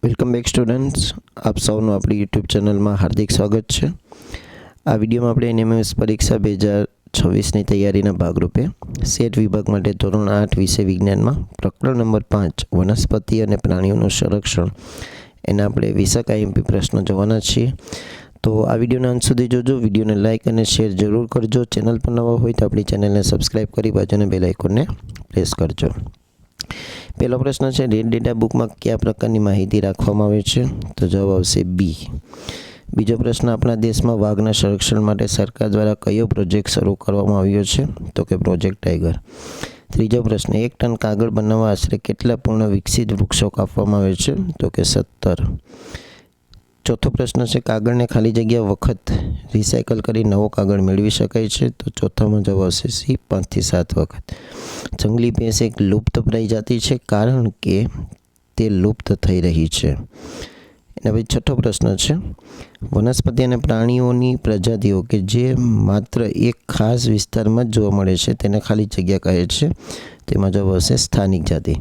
Welcome back students, આપ સૌનું આપણી યુટ્યુબ ચેનલમાં હાર્દિક સ્વાગત છે। આ વિડીયોમાં આપણે એનએમએસ પરીક્ષા 2026ની તૈયારીના ભાગરૂપે સેટ વિભાગ માટે ધોરણ 8 વિષય વિજ્ઞાનમાં પ્રકરણ નંબર 5 વનસ્પતિ અને પ્રાણીઓનું સંરક્ષણ એના આપણે 20 આઈએમપી પ્રશ્નો જોવાના છીએ। તો આ વિડીયોના અંત સુધી જોજો, વિડીયોને લાઇક અને શેર જરૂર કરજો। ચેનલ પર નવા હોય તો આપણી ચેનલને સબસ્ક્રાઈબ કરી બાજુના બેલ આઇકોનને પ્રેસ કરજો। पहला प्रश्न है, रेड डेटा बुक में क्या प्रकार की माहिती राखवामां आवे छे? तो जवाब आवशे बी। बीजो प्रश्न, अपना देश में वाघना संरक्षण माटे सरकार द्वारा कयो प्रोजेक्ट शुरू करवामां आव्यो छे? तो कि प्रोजेक्ट टाइगर। तीजो प्रश्न, 1 टन कागळ बनाववा आशरे केटला पूर्ण विकसित वृक्षो कापवामां आवे छे? तो कि 17। चौथो प्रश्न है, कागळ ने खाली जग्या वखत रिसाइकल करी नवो कागळ मेळवी शकाय छे? तो चौथामां जवाब आवशे सी, 5 થી 7 वखत। जंगली भैंस एक लुप्तप्राय जाति है कारण के ते लुप्त थई रही है। एना पछी छठो प्रश्न है, वनस्पति और प्राणीओनी प्रजातिओ के जे मात्र एक खास विस्तार में जोवा मळे छे तेने खाली जग्या कहे छे? तेमां जवाब आवशे स्थानिक जाति।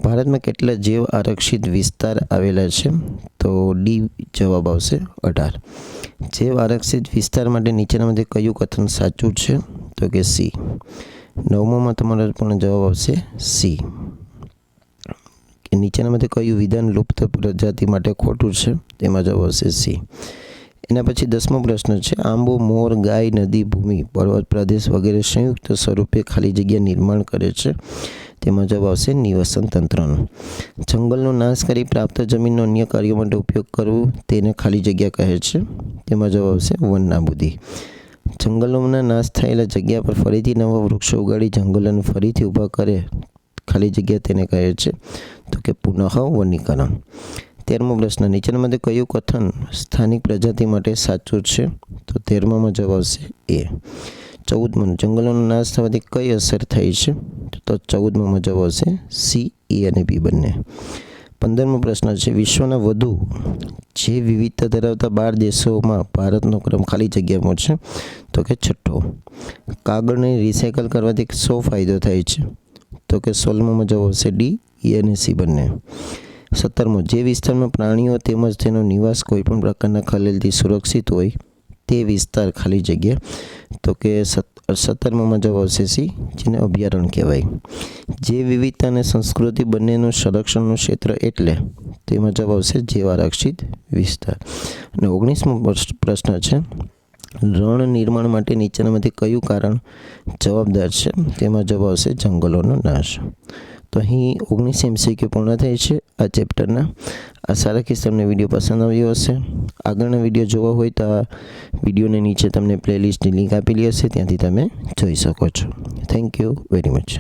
भारत में केटला जैव आरक्षित विस्तार आवेला छे? तो डी जवाब आवशे 18। जैव आरक्षित विस्तार माटे नीचेनामांथी कयुं कथन साचुं छे? तो कि सी। 9मो में तमारो पूर्ण जवाब आवशे सी कि नीचेनामांथी कयुं विधान लुप्त प्रजाति माटे खोटुं छे? तेमां जवाब आवशे सी। एना पछी 10मो प्रश्न है, आंबो, मोर, गाय, नदी, भूमि, पर्वत प्रदेश वगैरह संयुक्त स्वरूपे खाली जग्या निर्माण करे छे? तेमां जवाब आवशे निवसन तंत्रनो। जंगलनो नाश करी प्राप्त जमीननो अन्य कार्यो माटे उपयोग करवो तेने खाली जग्या कहे छे? तेमां जवाब आवशे वन नाबूदी। जंगलों नाश थयेला जग्या पर फरीथी नवा वृक्षो उगाड़ी जंगलोने फरीथी ऊभा करे खाली जग्या तेने कहे छे? तो कि पुनः वनीकरण। 13मो प्रश्न, नीचेनामांथी कयुं कथन स्थानिक प्रजाति माटे साचुं छे? तो 13मां जवाब आवशे ए। 14मो, जंगलोनो नाश थवाथी कई असर थई छे? तो 14मां जवाब आवशे सी, ए अने बी बंने। 15मो प्रश्न है, विश्वना वधु जैव विविधता धरावता 12 देशों में भारतनो क्रम खाली जग्यामां छे? तो कि छठो। कागळने रिसाइकल करवाथी शो फायदो थाय छे? तो कि 16मां जवाब आवशे डी, ए अने सी बंने। 17मो, जे विस्तार में प्राणीओ तेमज तेनो निवास कोईपण प्रकारना खलेलथी सुरक्षित होय ते विस्तार खाली जग्या? तो कि 17मां जवाब आवशे सी, जेने अभयारण्य कहेवाय। जैव विविधता अने संस्कृति बंनेनुं संरक्षणनुं क्षेत्र एटले? तेमां जवाब आवशे जैव आरक्षित विस्तार। अने 19मो प्रश्न है, रण निर्माण माटे नीचेनामांथी कयुं कारण जवाबदार छे? तेमां जवाब आवशे जंगलोनो नाश। तो अहीं 19 MCQ पूर्ण थाय छे आ चेप्टरना। आशा राखीश तमने विडियो पसंद आव्यो हशे। आगळना विडियो जोवा होय तो आ विडियोने नीचे तमने प्लेलिस्टनी लिंक आपेली हशे, त्यांथी तमे जोई शको छो। Thank you very much.